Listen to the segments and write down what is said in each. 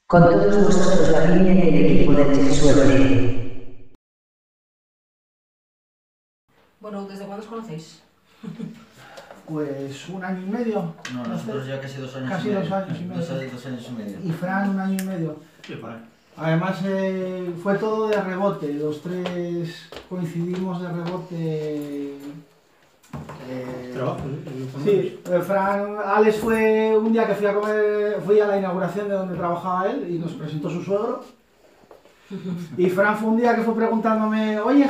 Con todos vosotros la línea y el equipo de Chef Suerte. Bueno, ¿desde cuándo os conocéis? Pues 1 año y medio. No, nosotros ya casi 2 años casi y medio. 2 años y medio. 2 años y medio. Y Fran 1 año y medio. Sí, vale. Además fue todo de rebote, los tres coincidimos de rebote. Trabajo, Sí, Fran, Alex fue un día que fui a la inauguración de donde trabajaba él y nos presentó su suegro. Y Fran fue un día que fue preguntándome, oye,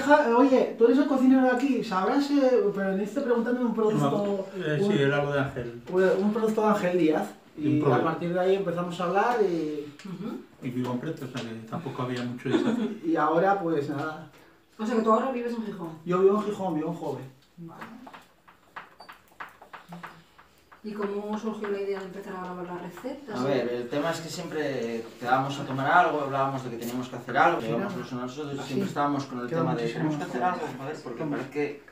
tú eres el cocinero de aquí, ¿sabrás? Pero viniste preguntándome un producto... Sí, era algo de Ángel. Un producto de Ángel Díaz. Y a partir de ahí empezamos a hablar y... Y vivo en Preto, o sea que tampoco había mucho de eso. Y ahora pues nada. O sea que tú ahora vives en Gijón. Yo vivo en Gijón, vivo en Jove. Vale. ¿Y cómo surgió la idea de empezar a grabar las recetas? A ver, el tema es que siempre quedábamos a tomar algo, hablábamos de que teníamos que hacer algo, nosotros siempre estábamos con el tema de tenemos que hacer algo, joder, porque parece que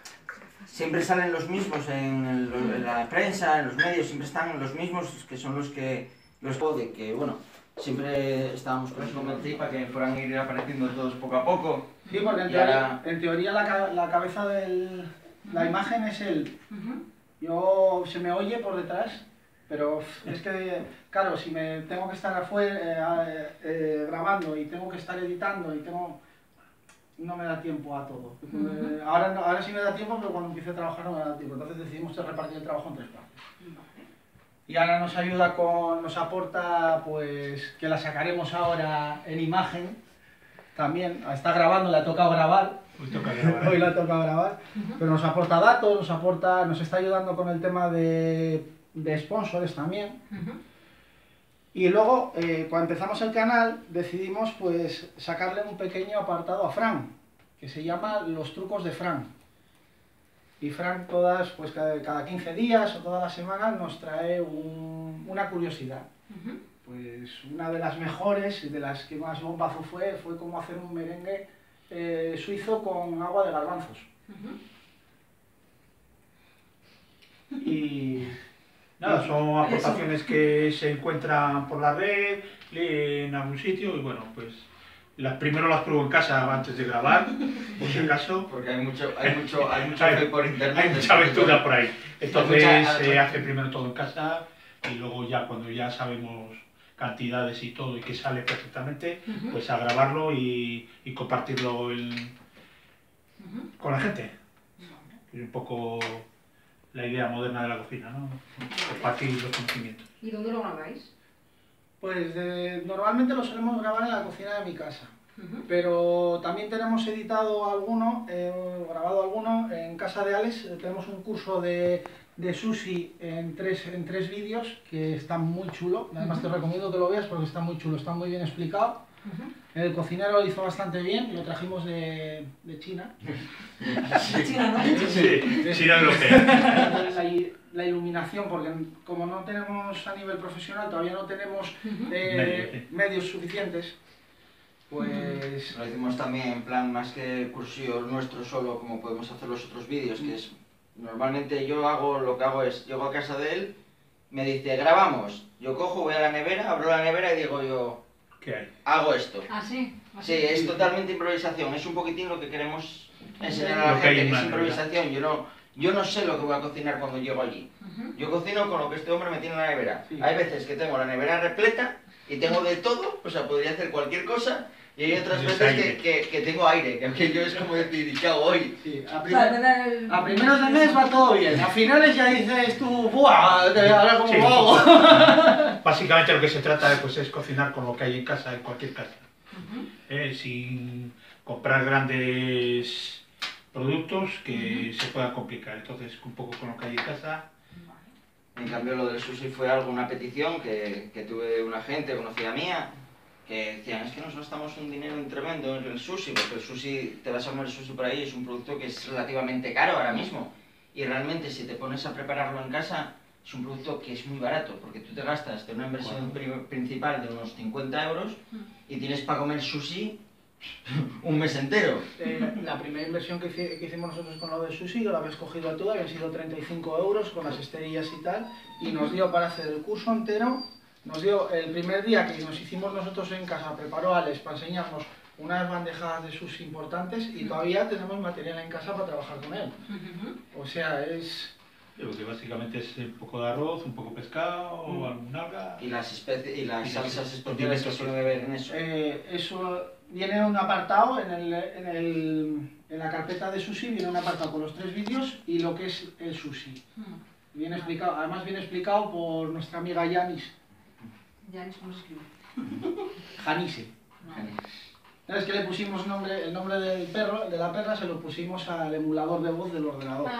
siempre salen los mismos en la prensa, en los medios, siempre están los mismos que son los que de que, bueno, siempre estábamos con eso convencidos para que fueran a ir apareciendo todos poco a poco. Sí, porque en teoría la cabeza de la imagen es él. Se me oye por detrás, pero es que, claro, si me tengo que estar afuera grabando y tengo que estar editando y no me da tiempo a todo. Ahora sí me da tiempo, pero cuando empiece a trabajar no me da tiempo. Entonces decidimos repartir el trabajo en 3 partes. Y Ana nos aporta, pues, que la sacaremos ahora en imagen. También, está grabando, le ha tocado grabar. Hoy le ha tocado grabar. Pero nos aporta datos, nos está ayudando con el tema de sponsors también. Y luego, cuando empezamos el canal, decidimos pues sacarle un pequeño apartado a Fran, que se llama Los trucos de Fran. Y Fran pues cada 15 días o todas las semanas nos trae una curiosidad. Pues una de las mejores y de las que más bombazo fue cómo hacer un merengue suizo con agua de garbanzos. Y nada, son aportaciones que se encuentran por la red, en algún sitio y bueno, pues primero las pruebo en casa antes de grabar, por si acaso. Porque hay mucho por internet. Hay mucha aventura por ahí. Entonces se hace primero todo en casa y luego ya cuando ya sabemos cantidades y todo y que sale perfectamente, pues a grabarlo y compartirlo con la gente. Es un poco la idea moderna de la cocina, ¿no? Compartir los conocimientos. ¿Y dónde lo grabáis? Pues normalmente lo solemos grabar en la cocina de mi casa, pero también tenemos editado grabado alguno en casa de Alex. Tenemos un curso de sushi en tres vídeos que está muy chulo. Además te recomiendo que lo veas porque está muy chulo, está muy bien explicado. El cocinero lo hizo bastante bien, lo trajimos de China. ¿De China, no? Sí, China europea. La iluminación, porque como no tenemos a nivel profesional, todavía no tenemos medios suficientes, pues... Lo hicimos también en plan más que cursillo nuestro solo, como podemos hacer los otros vídeos, que es... Normalmente lo que hago es, llego a casa de él, me dice, grabamos, yo cojo, voy a la nevera, abro la nevera y digo yo, ¿qué hay? Hago esto. ¿Ah, sí? Sí, es totalmente improvisación, es un poquitín lo que queremos enseñar a la gente, que es improvisación. Yo no sé lo que voy a cocinar cuando llego allí. Yo cocino con lo que este hombre me tiene en la nevera. Hay veces que tengo la nevera repleta y tengo de todo, o sea, podría hacer cualquier cosa. Y hay otras veces que tengo aire, que aquello es como decir, ¿qué hago hoy? Sí, a primeros de mes va todo bien, a finales ya dices tú, ¡buah! Ahora cómo lo hago. Básicamente lo que se trata pues, es cocinar con lo que hay en casa, en cualquier casa. Sin comprar grandes productos que se puedan complicar. Entonces, un poco con lo que hay en casa. En cambio, lo del sushi fue una petición que tuve una gente conocida mía, que decían, es que nos gastamos un dinero tremendo en el sushi, porque el sushi, te vas a comer sushi por ahí, es un producto que es relativamente caro ahora mismo. Y realmente, si te pones a prepararlo en casa, es un producto que es muy barato, porque tú te gastas de una inversión principal de unos 50 euros y tienes para comer sushi un mes entero. La primera inversión que hicimos nosotros con lo del sushi, lo habías cogido a todo, habían sido 35 euros con las esterillas y tal, y nos dio para hacer el curso entero nos dio el primer día que nos hicimos nosotros en casa, preparó Alex para enseñarnos unas bandejas de sushi importantes y todavía tenemos material en casa para trabajar con él. O sea, es... Lo que básicamente es un poco de arroz, un poco de pescado, algún alga... Y las especies y las salsas especiales que suele beber en eso. Eso viene en un apartado, en la carpeta de sushi viene un apartado con los 3 vídeos y lo que es el sushi. Viene explicado, además viene explicado por nuestra amiga Yanis. Yanis, ¿cómo se escribe? Janise. No. Es que le pusimos el nombre del perro, de la perra, se lo pusimos al emulador de voz del ordenador.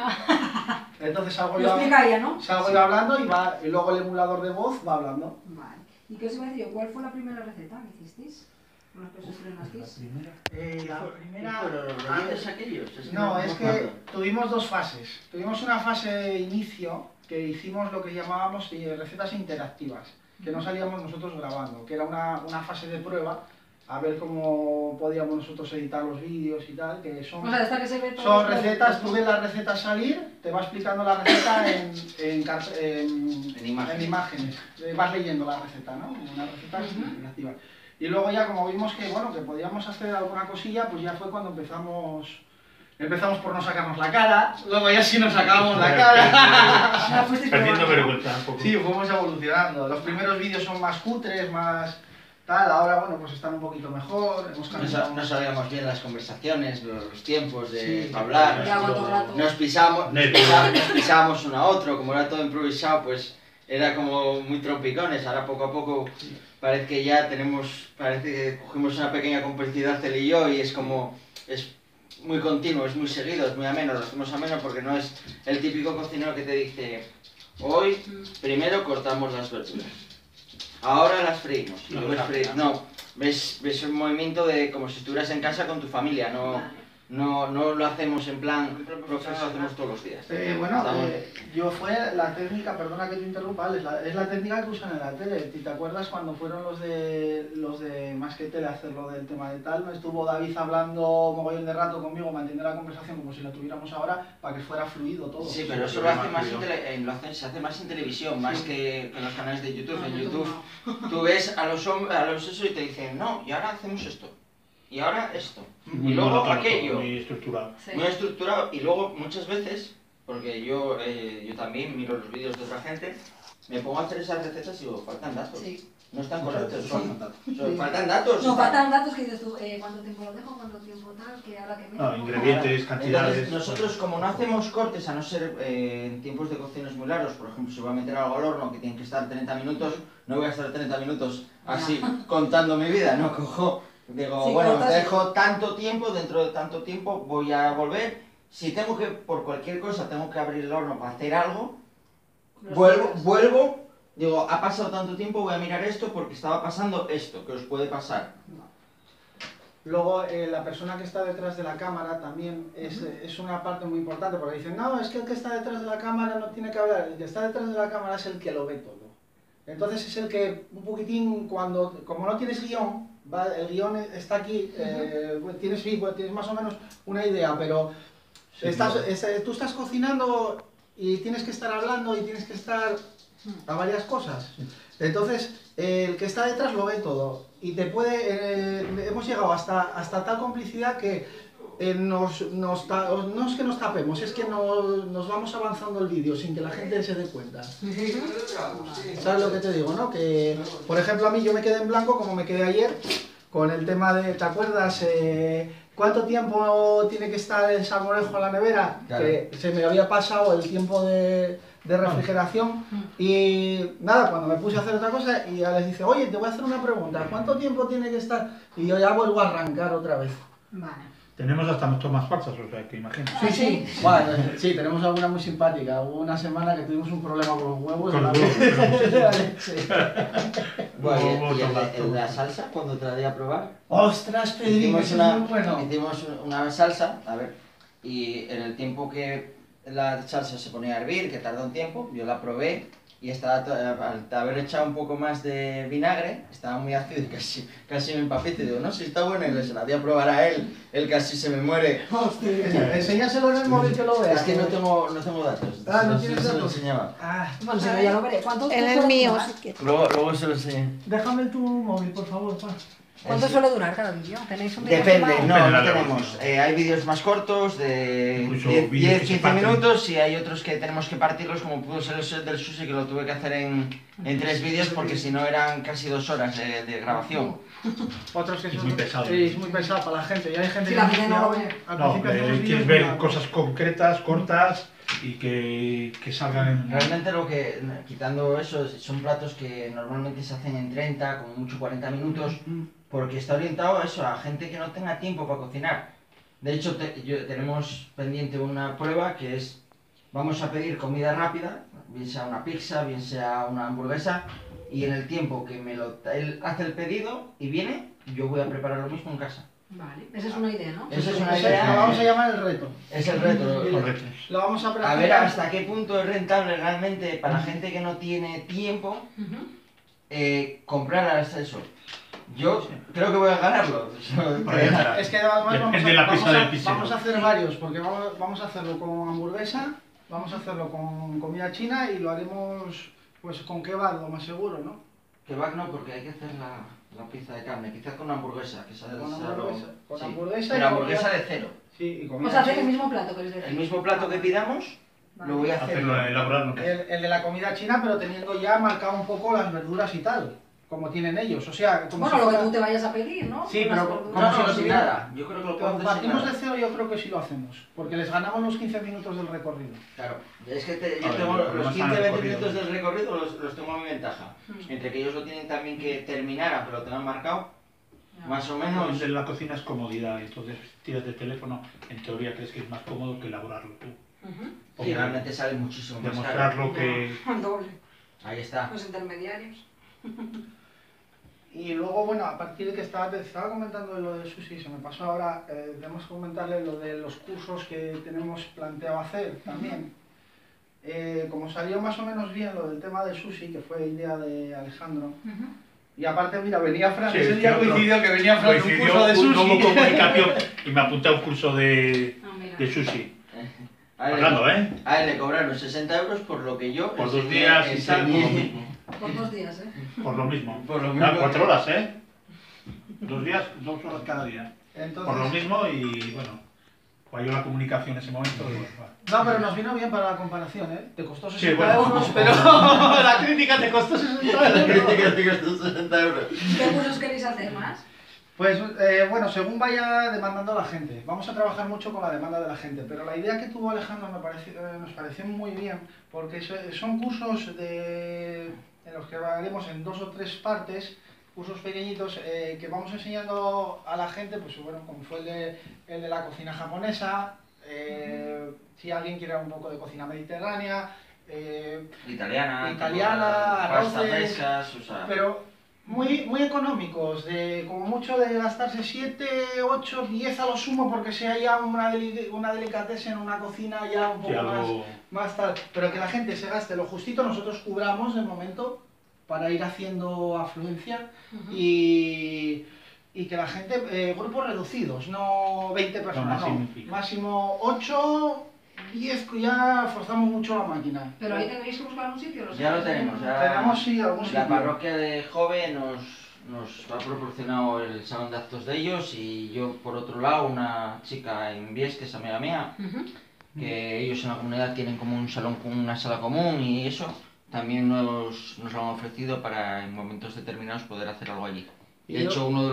Entonces salgo Lo explica ella, ¿no? Salgo yo hablando y luego el emulador de voz va hablando. Vale. ¿Y qué os iba a decir yo? ¿Cuál fue la primera receta que hicisteis? ¿Con las que os estrenasteis? La primera... ¿Fueron los rollitos aquellos? No, es que tuvimos 2 fases. Tuvimos una fase de inicio que hicimos lo que llamábamos recetas interactivas, que no salíamos nosotros grabando, que era una fase de prueba, a ver cómo podíamos nosotros editar los vídeos y tal, que son, O sea, hasta que se ve todo son recetas, tú ves la receta salir, te va explicando la receta en imágenes, vas leyendo la receta, ¿no? Una receta interactiva. Y luego ya como vimos que, bueno, que podíamos hacer alguna cosilla, pues ya fue cuando empezamos por no sacarnos la cara, luego ya sí nos sacábamos la cara. Perdiendo vergüenza un poco. Sí, fuimos evolucionando. Los primeros vídeos son más cutres, más tal, ahora bueno, pues están un poquito mejor, hemos cambiado. No sabíamos bien las conversaciones, los tiempos de Sí, hablar, Ya, cuánto rato. nos pisábamos uno a otro, como era todo improvisado, pues era como muy trompicones. Ahora poco a poco parece que ya parece que cogimos una pequeña complicidad él y yo, y es como, es muy continuo, es muy seguido, es muy ameno, lo hacemos ameno porque no es el típico cocinero que te dice, hoy primero cortamos las verduras, ahora las freímos, y luego freímos. No, ves un movimiento de como si estuvieras en casa con tu familia, no lo hacemos en plan profesor, lo hacemos todos los días. Yo fue la técnica, perdona que te interrumpa, es la técnica que usan en la tele. ¿Te acuerdas cuando fueron los de Más que Tele a hacerlo del tema de tal? ¿No estuvo David hablando mogollón de rato conmigo, manteniendo la conversación como si la tuviéramos ahora, para que fuera fluido todo? Sí, pero eso se hace más en televisión, más que en los canales de YouTube. En YouTube tú ves a los eso y te dicen, no, y ahora hacemos esto. Y ahora esto, y luego aquello, muy estructurado. Sí. muy estructurado, y luego muchas veces, porque yo también miro los vídeos de otra gente, me pongo a hacer esas recetas y digo, faltan datos, Sí. no están correctos, faltan datos. No, faltan datos que dices tú, ¿cuánto tiempo lo dejo? ¿Cuánto tiempo tal? ¿Que ahora que meto? No, ingredientes, cantidades... Entonces, nosotros como no hacemos cortes, a no ser en tiempos de cocciones muy largos, por ejemplo, si voy a meter algo al horno que tiene que estar 30 minutos, no voy a estar 30 minutos así contando mi vida, no cojo... Digo, sí, bueno, dejo tanto tiempo, dentro de tanto tiempo voy a volver. Si tengo que, por cualquier cosa, tengo que abrir el horno para hacer algo, vuelvo, digo, ha pasado tanto tiempo, voy a mirar esto porque estaba pasando esto, que os puede pasar. Luego, la persona que está detrás de la cámara también es una parte muy importante, porque dicen, no, es que el que está detrás de la cámara no tiene que hablar, el que está detrás de la cámara es el que lo ve todo. Entonces es el que, un poquitín, como no tienes guión, el guión está aquí, tienes más o menos una idea, pero sí, tú estás cocinando y tienes que estar hablando y tienes que estar a varias cosas. Nos el que está detrás lo ve todo y te puede... hemos llegado hasta tal complicidad que no es que nos tapemos, es que nos vamos avanzando el vídeo sin que la gente se dé cuenta. ¿Sabes lo que te digo, no? Que, por ejemplo, a mí yo me quedé en blanco como me quedé ayer con el tema de, ¿te acuerdas? ¿Cuánto tiempo tiene que estar el salmorejo en la nevera? Claro. Que se me había pasado el tiempo de refrigeración y nada, cuando me puse a hacer otra cosa y ya les dice, oye, te voy a hacer una pregunta, ¿cuánto tiempo tiene que estar? Y yo ya vuelvo a arrancar otra vez. Vale. Tenemos hasta tomas falsas, o sea, que imagino. Sí. Bueno, sí, tenemos alguna muy simpática. Hubo una semana que tuvimos un problema con los huevos. Con los huevos, Bueno, ¿y la salsa, cuando te la di a probar? ¡Ostras, Pedrín, eso es muy bueno! Hicimos una salsa, a ver, y en el tiempo que la salsa se ponía a hervir, que tardó un tiempo, yo la probé y estaba, al haber echado un poco más de vinagre, estaba muy ácido y casi me empapé. Y digo, no, si está bueno, y se la di a probar a él casi se me muere. Hostia, enséñaselo en el móvil que lo veas. Es que no tengo datos. Ah, no Sí, tienes se lo datos. enseñaba. Bueno, si no, ya lo veré. ¿Cuánto En el suele mío, durar? si quieres. Luego se lo enseñé. Déjame tu móvil, por favor, pa. ¿Cuánto suele durar cada vídeo? ¿Tenéis un vídeo Depende, filmado? no Depende de la tenemos. grabación. Hay vídeos más cortos de Incluso vídeos que se 10-15 parten. minutos y hay otros que tenemos que partirlos, como pudo ser el del sushi, que lo tuve que hacer en 3 vídeos porque si no eran casi 2 horas de grabación. Otros que Es son... muy pesado. Sí, es muy pesado para la gente. Y hay gente Sí, que la gente no lo ve. al No, principio hacemos quieres vídeos ver muy cosas concretas, cortas y que salgan en... Realmente quitando eso, son platos que normalmente se hacen en 30, como mucho 40 minutos, porque está orientado a eso, a gente que no tenga tiempo para cocinar. De hecho, tenemos pendiente una prueba que es, vamos a pedir comida rápida, bien sea una pizza, bien sea una hamburguesa, y en el tiempo que él hace el pedido y viene, yo voy a preparar lo mismo en casa. Vale, esa es una idea, ¿no? Esa es una Lo idea. vamos a llamar el reto. Es el reto. Correcto. Lo vamos a A practicar. ver hasta qué punto es rentable realmente para gente que no tiene tiempo comprar hasta eso. Yo creo que voy a ganarlo. Es que además Depende de la pizza del pizzero. vamos a hacer varios, porque vamos a hacerlo con hamburguesa, vamos a hacerlo con comida china y lo haremos pues con kebab, lo más seguro, ¿no? Kebab no, porque hay que hacer la pizza de carne. Quizás con hamburguesa, que sale Con de hamburguesa, con sí. hamburguesa y Pero hamburguesa comida- de cero. Sí, y O comida sea, hacer el china. mismo plato, queréis decir. El mismo plato que pidamos, Vale. lo voy a hacer. Hacerlo, elaborarlo en casa. El de la comida china, pero teniendo ya marcado un poco las verduras y tal, como tienen ellos. O sea, como Bueno, si lo que fuera- tú te vayas a pedir, ¿no? Sí, Con las pero verduras. No, Como si no, lo sin tuviera- nada. Yo creo que lo puedo Cuando hacer sin partimos de nada. cero, yo creo que sí lo hacemos, porque les ganamos los 15 minutos del recorrido. Claro, es que yo Claro, tengo el los problema está en 15-20 el recorrido. minutos del recorrido los tengo a mi ventaja. Entre que ellos lo tienen también que terminar, pero lo tengan marcado, Ya. más o No, menos. en la cocina es comodidad, entonces tiras de teléfono, en teoría crees que es más cómodo que elaborarlo tú. Ujú. Y realmente sale muchísimo más caro. Demostrarlo que... El doble. Ahí está. Los intermediarios. Y luego, bueno, a partir de que te estaba comentando de lo del sushi, se me pasó ahora, tenemos que comentarle lo de los cursos que tenemos planteado hacer también. Como salió más o menos bien lo del tema del sushi, que fue idea de Alejandro, y aparte, mira, venía Fran, Sí, ese es día que otro- coincidió que venía Fran en un coincidió curso de un nuevo sushi. comunicación y me apunté a un curso de Ah, mira. sushi. A él, Hablando, ¿eh? a él le cobraron 60 euros por lo que yo Por 2 enseñé- días y tal, por lo enseñé. mismo. Por 2 días, ¿eh? Por lo mismo. Por lo Ah, mismo. 4 horas, ¿eh? 2 días, 2 horas cada día. Entonces, Por lo mismo y bueno, falló la comunicación en ese momento. Y, bueno, no, pero nos vino bien para la comparación, ¿eh? Te costó 60 Sí, bueno. euros, pero la crítica te costó 60 La euros. crítica te costó 60 euros. ¿Qué cursos queréis hacer más? Pues bueno, según vaya demandando la gente, vamos a trabajar mucho con la demanda de la gente, pero la idea que tuvo Alejandro nos pareció muy bien, porque son cursos en los que haremos en 2 o 3 partes, cursos pequeñitos que vamos enseñando a la gente, pues bueno, como fue el de la cocina japonesa, si alguien quiere un poco de cocina mediterránea, Italiana, arroces, pasta frescas, o sea... pero muy económicos, de como mucho de gastarse 7, 8, 10 a lo sumo, porque sea ya una delicatessen, una cocina ya un sí, poco algo... más tal, pero que la gente se gaste lo justito, nosotros cubramos de momento para ir haciendo afluencia y que la gente, grupos reducidos, no 20 personas, máximo no, pico. máximo 8, 10, ya forzamos mucho la máquina. Pero ahí tendréis que buscar un sitio. Ya lo tenemos, ya. Tenemos sí algún sitio. La parroquia de Jove nos ha proporcionado el salón de actos de ellos y yo, por otro lado, una chica en Bies, que es amiga mía, que ellos en la comunidad tienen como un salón, una sala común y eso, también nos lo han ofrecido para en momentos determinados poder hacer algo allí. De hecho, uno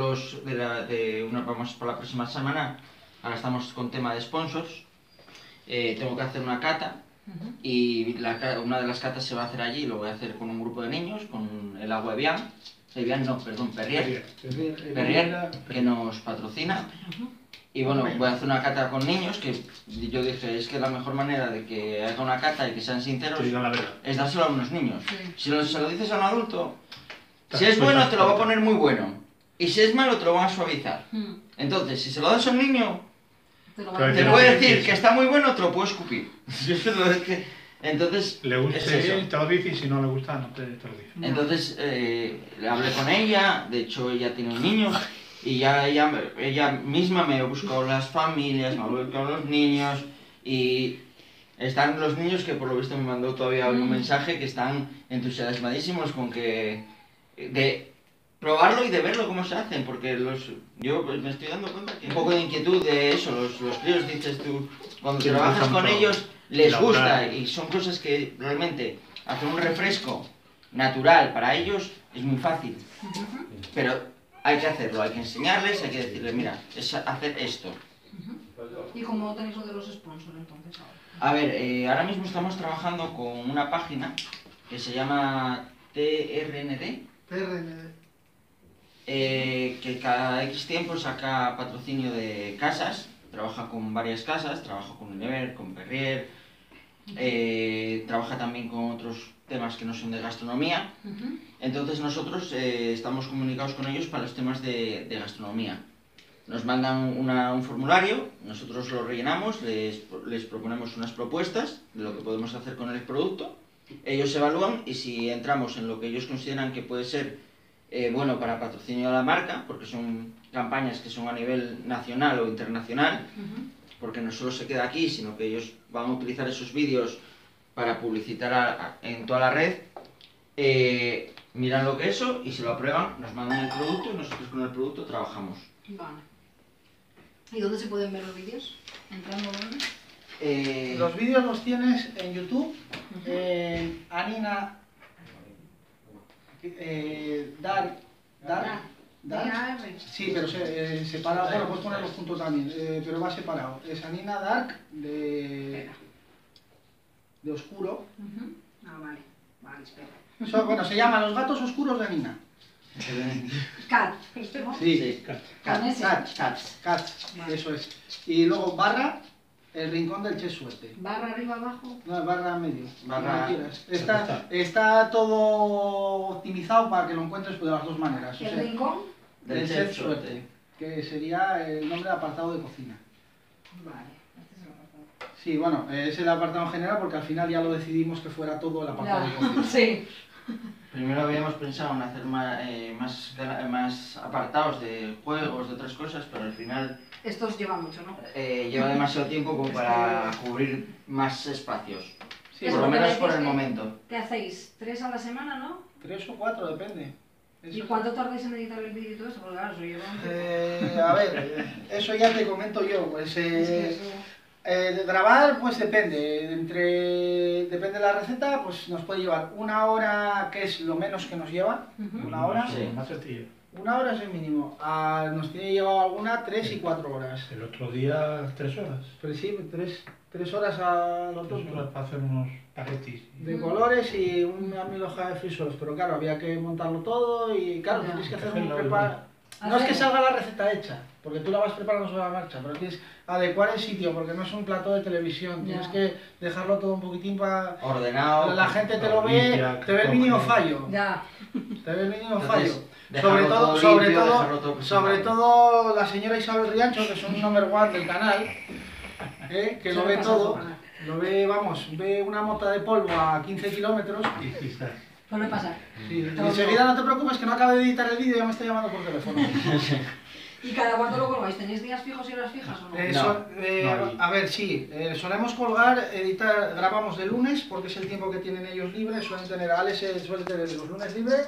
vamos por la próxima semana, ahora estamos con tema de sponsors, tengo que hacer una cata y una de las catas se va a hacer allí, lo voy a hacer con un grupo de niños, con el agua Evian, Perrier, que nos patrocina. Y bueno, voy a hacer una cata con niños, que yo dije, es que la mejor manera de que haga una cata y que sean sinceros Te digan la verdad. es dárselo a unos niños. Sí. Si se lo dices a un adulto, si Claro, es pues bueno está te lo va a correcto. poner muy bueno, y si es malo te lo van a suavizar. Entonces, si se lo das a un niño, Te lo Pero van a te no, puede que decir sí. que está muy bueno, te lo puedo escupir. Es que Entonces, Le gusta, es eso. te lo dice, y si no le gusta, no te lo dice. Entonces, hablé con ella, de hecho ella tiene un niño, y ya ella misma me buscó las familias, me buscó los niños, y están los niños que por lo visto me mandó todavía hoy un mensaje que están entusiasmadísimos con que... de probarlo y de verlo cómo se hacen, porque yo pues, me estoy dando cuenta que un poco de inquietud de eso, los críos, dices tú, cuando trabajas con ellos les gusta, y son cosas que realmente hacer un refresco natural para ellos es muy fácil, pero hay que hacerlo, hay que enseñarles, hay que decirles, mira, es hacer esto. ¿Y cómo tenéis lo de los sponsors entonces ahora? A ver, ahora mismo estamos trabajando con una página que se llama TRND, que cada X tiempo saca patrocinio de casas, trabaja con varias casas, trabaja con Unilever, con Perrier, trabaja también con otros temas que no son de gastronomía. Entonces nosotros estamos comunicados con ellos para los temas de gastronomía. Nos mandan un formulario, nosotros lo rellenamos, les proponemos unas propuestas de lo que podemos hacer con el producto, ellos evalúan y si entramos en lo que ellos consideran que puede ser bueno para patrocinio de la marca, porque son campañas que son a nivel nacional o internacional, porque no solo se queda aquí, sino que ellos van a utilizar esos vídeos para publicitar en toda la red, miran lo que es eso y si lo aprueban nos mandan el producto y nosotros con el producto trabajamos. Vale. ¿Y dónde se pueden ver los vídeos? ¿Entrando dónde? Los vídeos los tienes en YouTube, en Anina Dark. Sí, pero separado, bueno, puedes ponerlo juntos también, pero va separado. Es Anina Dark de oscuro. Ah, vale. Vale, espera. Bueno, se llama Los Gatos Oscuros de Anina. Cat. ¿No? Sí, Cats. Vale. Eso es. Y luego barra, el rincón del Che Suerte. Barra arriba, abajo. No, barra medio. Barra- como quieras. Está todo optimizado para que lo encuentres de las dos maneras. O ¿El sea, rincón? del Chef Suerte, que sería el nombre de apartado de cocina. Vale. Este es el apartado. Sí, bueno, es el apartado en general porque al final ya lo decidimos que fuera todo el apartado de cocina. Sí. Primero habíamos pensado en hacer más apartados de juegos, de otras cosas, pero al final Estos llevan mucho, ¿no? lleva demasiado tiempo como para cubrir más espacios. Sí, Eso por lo porque menos decís por el que- momento. ¿Qué hacéis? ¿3 a la semana, no? 3 o 4, depende. ¿Y Eso- cuánto tardáis en editar el vídeo y todo eso? Porque claro, eso lleva un tiempo. A ver, eso ya te comento yo. Pues, Es que eso... de grabar, pues depende. Depende de la receta, pues nos puede llevar 1 hora, que es lo menos que nos lleva. Ujú. 1 hora. Sí. Más sencillo. 1 hora es el mínimo. Nos tiene llevado alguna 3 y 4 horas. El otro día 3 horas. Pero sí, 3 horas a los 2 2 horas para hacer unos paquetis. de colores y una mil hoja de frisuelos. Pero claro, había que montarlo todo y claro, Ya. tienes que hacer un Hacerlo, preparo. No es que salga la receta hecha, porque tú la vas preparando sobre la marcha, pero tienes que adecuar el sitio, porque no es un plató de televisión, tienes Ya. que dejarlo todo un poquitín para... Ordenado. La gente te lo ve, limpia, te ve el coge. mínimo fallo, Ya. te ve el mínimo Entonces, fallo. dejarlo Sobre todo, todo sobre limpio, todo, dejarlo todo sobre presentable. todo la señora Isabel Riancho, que es un number one del canal, que lo ve todo, lo ve, vamos, ve una mota de polvo a 15 kilómetros. Y está. Suele pasar. Sí, enseguida no te preocupes que no acabe de editar el vídeo y ya me está llamando por teléfono. ¿Y cada cuánto lo colgáis? ¿Tenéis días fijos y horas fijas o no? No. A ver, sí, solemos colgar, grabamos de lunes porque es el tiempo que tienen ellos libres, suelen tener, Alex suele tener los lunes libres,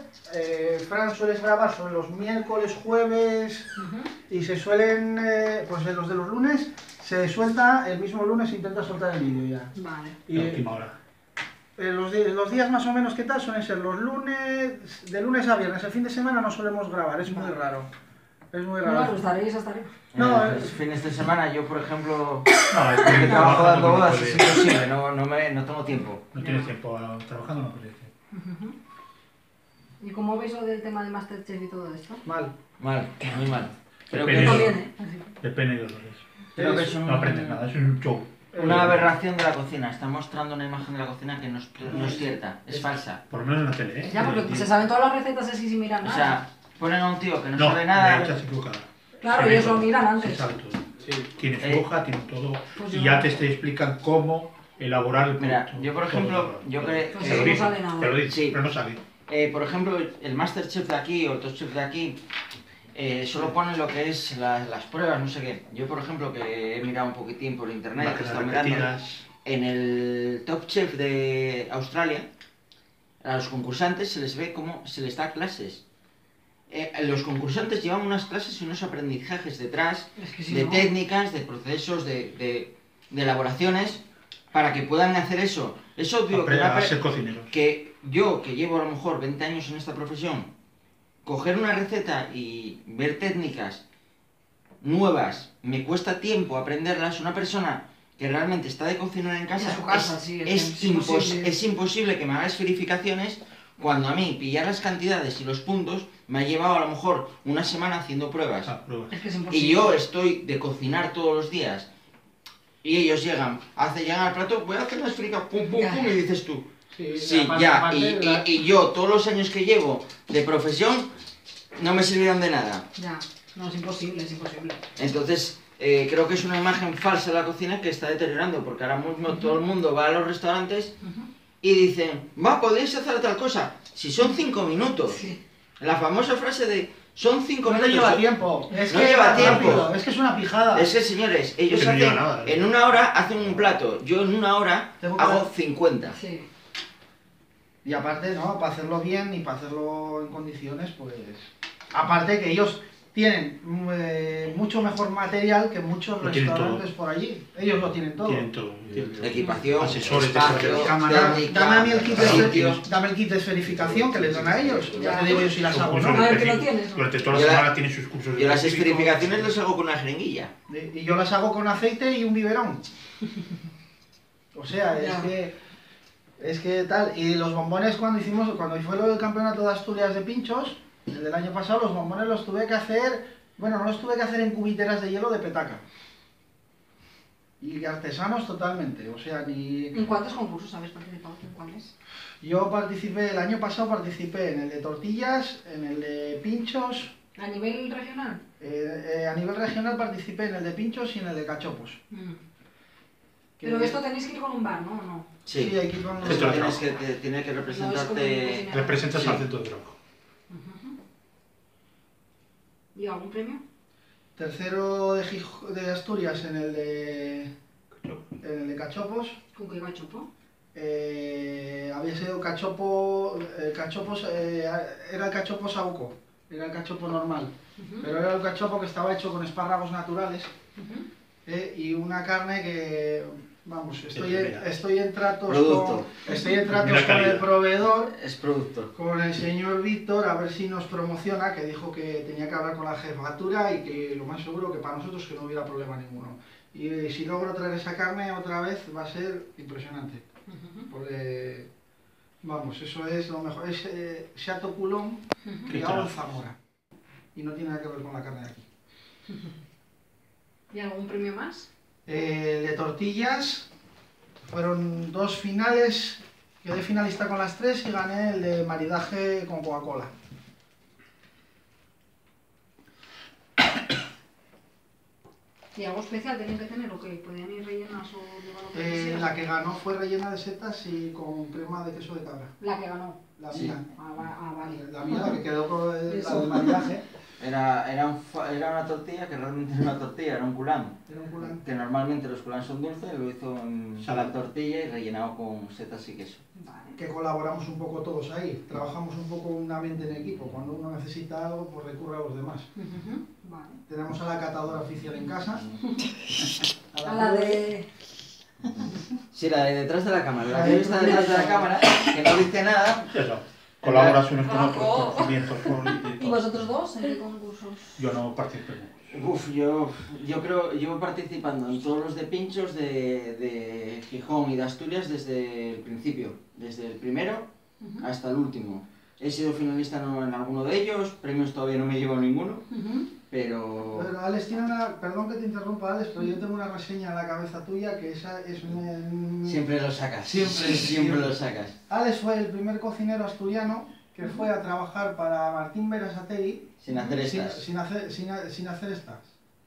Fran suele grabar sobre los miércoles, jueves y se suelen, pues los de los lunes se suelta, el mismo lunes se intenta soltar el vídeo ya. Vale. Y, La última hora. los días más o menos que tal suelen ser los lunes, de lunes a viernes, el fin de semana no solemos grabar, es muy raro. Es muy No, raro. os estaréis hasta arriba. No, Los fines de semana, yo por ejemplo, No, es que que trabajo dando no bodas, puede- es imposible, no tengo tiempo. No tienes tiempo trabajando, no puedes. ¿Y cómo veis lo del tema de Masterchef y todo esto? mal. Mal, muy mal. Creo Depende. que No Pero- viene. Así. Depende de los días. creo que es No aprendes nada, es un show. una aberración de la cocina. Está mostrando una imagen de la cocina que no es cierta, es falsa. Por lo menos en la tele, ¿eh? Ya, porque se saben todas las recetas así sin mirar O nada. sea, ponen a un tío que no No, sabe nada. de hecho es equivocada. Claro, Se ellos ve lo todo, miran antes. Se sabe todo. Sí. Tiene su hoja, tiene todo. Pues Y yo ya no. te explican cómo elaborar el Mira, producto. yo por ejemplo, yo creo Pues Te lo no dice, sale nada. te lo dice, Sí. pero no sale. por ejemplo, el Masterchef de aquí o el Top Chef de aquí solo pone lo que es las pruebas, no sé qué. Yo, por ejemplo, que he mirado un poquitín por internet, he Máquinas estado mirando, repetidas. en el Top Chef de Australia, a los concursantes se les ve como se les da clases. Los concursantes llevan unas clases y unos aprendizajes detrás Es que si de no- técnicas, de procesos, de elaboraciones, para que puedan hacer eso. Es obvio que, A ser cocineros. que yo, que llevo a lo mejor 20 años en esta profesión, coger una receta y ver técnicas nuevas, me cuesta tiempo aprenderlas. Una persona que realmente está de cocinar en casa, En su casa, sí, es imposible. es imposible que me hagas verificaciones, cuando a mí pillar las cantidades y los puntos me ha llevado a lo mejor una semana haciendo pruebas. Pruebas. Es que es imposible. Y yo estoy de cocinar todos los días y ellos llegan al plato, voy a hacer las fricas, pum, pum, pum, y dices tú, sí, aparte- ya, aparte y yo todos los años que llevo de profesión no me sirvieron de nada. Ya, no, es imposible, es imposible. Entonces, creo que es una imagen falsa de la cocina que está deteriorando, porque ahora mismo todo el mundo va a los restaurantes y dicen, podéis hacer tal cosa, si son 5 minutos. Sí. La famosa frase de, son 5 No minutos. te lleva tiempo. Es No que lleva es tiempo. rápido, es que es una pijada. Es que, señores, ellos Que no lleva hacen, nada, en una hora hacen un plato, yo en una hora Tengo que hago ver. 50. Sí. Y aparte, ¿no? Para hacerlo bien y para hacerlo en condiciones, pues... Aparte que ellos tienen mucho mejor material que muchos Lo tienen restaurantes todo. por allí. Ellos lo tienen todo. Tienen todo. tienen todo. Equipación, Asesores, espacio, Camarada, técnica, dame a mí el kit de, sitio. dame el kit de esferificación que les dan a ellos. Ya Ya. te digo yo si las Son hago, cursos ¿no? A ver, que lo específicos. tienes, ¿no? Durante toda Yo la la- semana tienen sus cursos Yo las específicos. esferificaciones las hago con una jeringuilla. Y yo las hago con aceite y un biberón. O sea, Ya. es que tal. Y los bombones cuando fue lo del campeonato de Asturias de pinchos, el del año pasado, los bombones los tuve que hacer, bueno, no los tuve que hacer en cubiteras de hielo de petaca. Y artesanos totalmente, o sea, ni... ¿En cuántos concursos habéis participado? ¿En cuáles? Yo participé, el año pasado participé en el de tortillas, en el de pinchos, ¿A nivel regional? a nivel regional participé en el de pinchos y en el de cachopos. Que- Pero esto tenéis que ir con un bar, ¿no? ¿O no? Sí, Sí, hay que ir con los Esto es tienes trabajo. que, tiene que No es como representarte... cocinar. Representas Sí. al centro de trabajo. ¿Y algún premio? Tercero de Asturias en el de cachopos. ¿Con qué cachopo? Había sido cachopos, era el cachopo saúco, era el cachopo normal, pero era el cachopo que estaba hecho con espárragos naturales y una carne que, vamos, estoy en tratos Producto. estoy en tratos Mira con el calidad. proveedor, Es producto. con el señor Víctor, a ver si nos promociona, que dijo que tenía que hablar con la jefatura y que lo más seguro que para nosotros que no hubiera problema ninguno. Y si logro traer esa carne otra vez va a ser impresionante. Porque, vamos, eso es lo mejor. Es Chateau Coulon criado en Zamora. Y no tiene nada que ver con la carne de aquí. ¿Y algún premio más? De tortillas, fueron 2 finales. Quedé finalista con las 3 y gané el de maridaje con Coca-Cola. ¿Y algo especial tienen que tener o qué? ¿Podían ir rellenas o llevar lo que quisieran? La que ganó fue rellena de setas y con crema de queso de cabra. La que ganó. La Sí. mía. Vale. La mía, la que quedó con la Eso. del maridaje. Era una tortilla que realmente no era una tortilla, era un culán. Era un culán. Que normalmente los culán son dulces, lo hizo en Salado. la tortilla y rellenado con setas y queso. Vale. Que colaboramos un poco todos ahí, trabajamos un poco una mente en equipo, cuando uno necesita algo pues recurre a los demás. Vale. Tenemos a la catadora oficial en casa, A la de... Sí, la de detrás de la cámara, la Ahí. que está detrás de la cámara, que no dice nada. Eso. Colaboras unos con otros, Trabajo. conocimientos con... ¿Y vosotros dos? ¿En qué concursos? Yo no participé. Yo creo, llevo participando en todos los de pinchos de Gijón y de Asturias desde el principio, desde el primero hasta el último. He sido finalista en alguno de ellos, premios todavía no me llevo ninguno, pero... Pero Alex tiene una, perdón que te interrumpa Alex, pero yo tengo una reseña en la cabeza tuya que esa es Siempre lo sacas, Siempre. siempre lo sacas. Alex fue el primer cocinero asturiano que fue a trabajar para Martín Berasategui Sin hacer estas. sin hacer estas.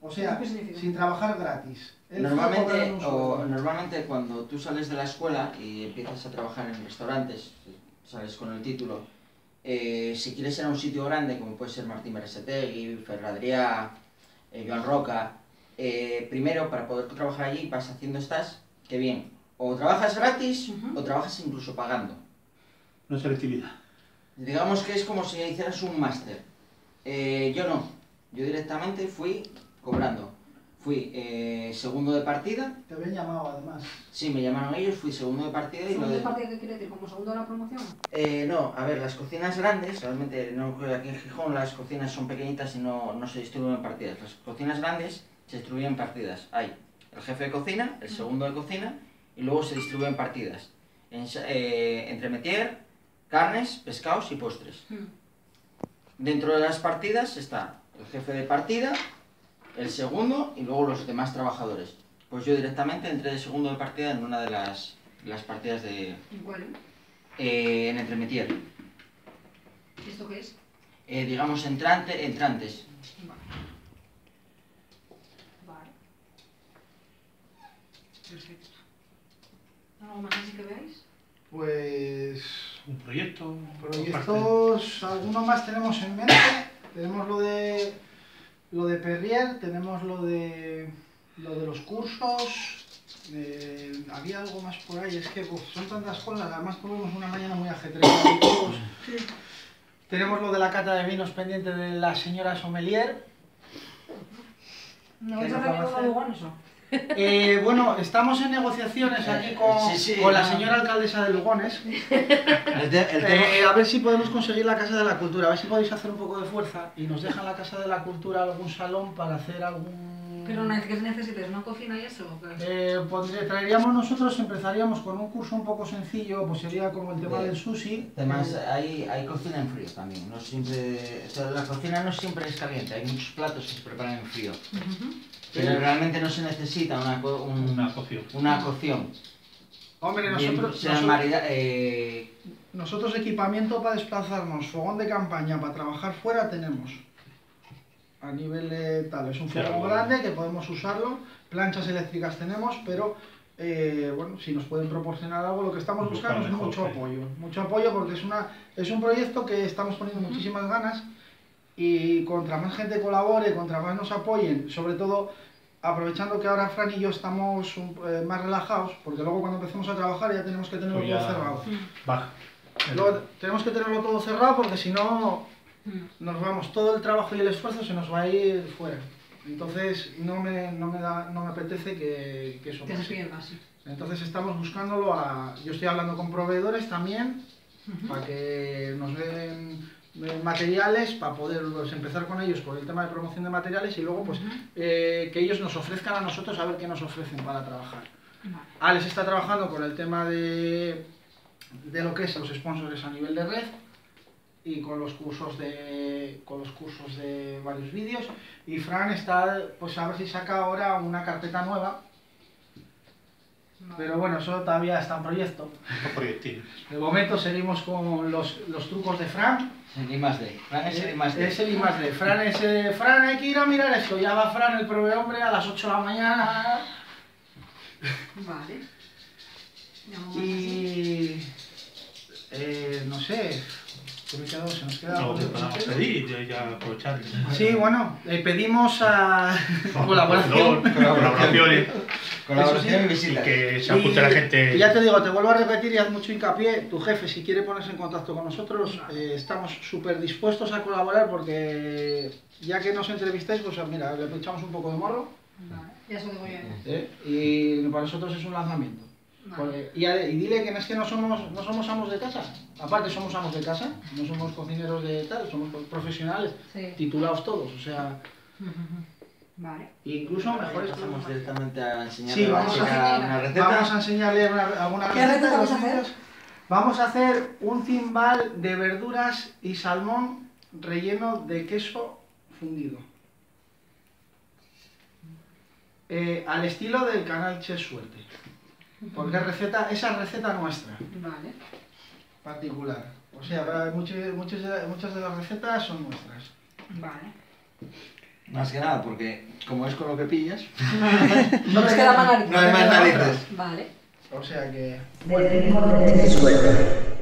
O sea, ¿Qué significa? sin trabajar gratis. Él fue a cobrar Normalmente, un sueldo. normalmente cuando tú sales de la escuela y empiezas a trabajar en restaurantes, sales con el título, si quieres ir a un sitio grande, como puede ser Martín Berasategui, Ferradrià, Joan Roca, primero para poder trabajar allí vas haciendo que bien, o trabajas gratis o trabajas incluso pagando. No selectividad. Digamos que es como si hicieras un máster. Yo no, yo directamente fui cobrando. Fui segundo de partida. Te habían llamado además. Sí, me llamaron ellos, fui segundo de partida y ¿Segundo de partida qué quiere decir? ¿Como segundo de la promoción? No, a ver, las cocinas grandes, realmente no, aquí en Gijón las cocinas son pequeñitas y no se distribuyen en partidas. Las cocinas grandes se distribuyen en partidas. Hay el jefe de cocina, el segundo de cocina y luego se distribuyen en partidas. Entremetier, carnes, pescados y postres. Dentro de las partidas está el jefe de partida, el segundo y luego los demás trabajadores. Pues yo directamente entré de segundo de partida en una de las partidas de... ¿En cuál? en Entremetier. ¿Esto qué es? Digamos entrantes. Vale. Vale. Perfecto. ¿Algo más así que veáis? Pues... Un proyecto. proyectos, algunos más tenemos en mente. Tenemos lo de Perrier, tenemos lo de los cursos. Había algo más por ahí, es que son tantas cosas, además tuvimos una mañana muy ajetreada y todos. Sí. Tenemos lo de la cata de vinos pendiente de la señora Sommelier. ¿No vais a reunir con Lugones o? Bueno, estamos en negociaciones aquí con la señora alcaldesa de Lugones. A ver si podemos conseguir la Casa de la Cultura, a ver si podéis hacer un poco de fuerza y nos dejan la Casa de la Cultura algún salón para hacer algún... ¿Pero qué necesitas? ¿Una cocina y eso? Traeríamos nosotros, empezaríamos con un curso un poco sencillo, pues sería como el tema del sushi. Además, hay cocina en frío también, no siempre, o sea, la cocina no siempre es caliente, hay muchos platos que se preparan en frío. Pero realmente no se necesita una cocción. Hombre, nosotros equipamiento para desplazarnos, fogón de campaña, para trabajar fuera tenemos. A nivel de tal, es un fogón grande que podemos usarlo, planchas eléctricas tenemos, pero bueno, si nos pueden proporcionar algo, lo que estamos buscando es mucho apoyo porque es un proyecto que estamos poniendo muchísimas ganas y contra más gente colabore, contra más nos apoyen, sobre todo aprovechando que ahora Fran y yo estamos más relajados, porque luego cuando empecemos a trabajar ya tenemos que tenerlo todo cerrado. Tenemos que tenerlo todo cerrado porque si no nos vamos, todo el trabajo y el esfuerzo se nos va a ir fuera. Entonces no me apetece que eso pase. Que se pierda, sí. Entonces estamos buscándolo yo estoy hablando con proveedores también, para que nos den materiales, para poder empezar con ellos por el tema de promoción de materiales y luego pues que ellos nos ofrezcan a nosotros a ver qué nos ofrecen para trabajar. Alex está trabajando con el tema de lo que es los sponsors a nivel de red y con los cursos de varios vídeos, y Fran está pues a ver si saca ahora una carpeta nueva. Pero bueno, eso todavía está en proyecto. De momento seguimos con los trucos de Fran. El I+D. Fran es el I+D. Es el I+D. Fran, hay que ir a mirar esto. Ya va Fran, el provehombre, a las 8 de la mañana. Vale. Y... no sé... ¿Qué me quedó? Se nos queda... No, te podemos pedir y ya aprovechar. Sí, bueno, pedimos a... colaboraciones. Colaboración y visitas. Que se apunte la gente. Y ya te digo, te vuelvo a repetir y haz mucho hincapié, tu jefe, si quiere ponerse en contacto con nosotros, estamos súper dispuestos a colaborar porque ya que nos entrevistáis, pues mira, le echamos un poco de morro. Vale, ya se lo digo yo. Y para nosotros es un lanzamiento. Vale. Y dile que no somos amos de casa, aparte somos amos de casa, no somos cocineros de tal, somos profesionales, titulados todos, o sea... Vale. Incluso mejores. Pasamos directamente a enseñarle sí, vamos una receta. Vamos a enseñarle alguna receta. ¿Qué receta vamos a hacer? Vamos a hacer un timbal de verduras y salmón relleno de queso fundido. Al estilo del canal Chef Suerte. Porque esa es receta nuestra. Vale. Particular. O sea, muchas de las recetas son nuestras. Vale. Más que nada, porque como es con lo que pillas, No nos queda más narices. no hay más narices. Vale. O sea que... Decidimos de suerte.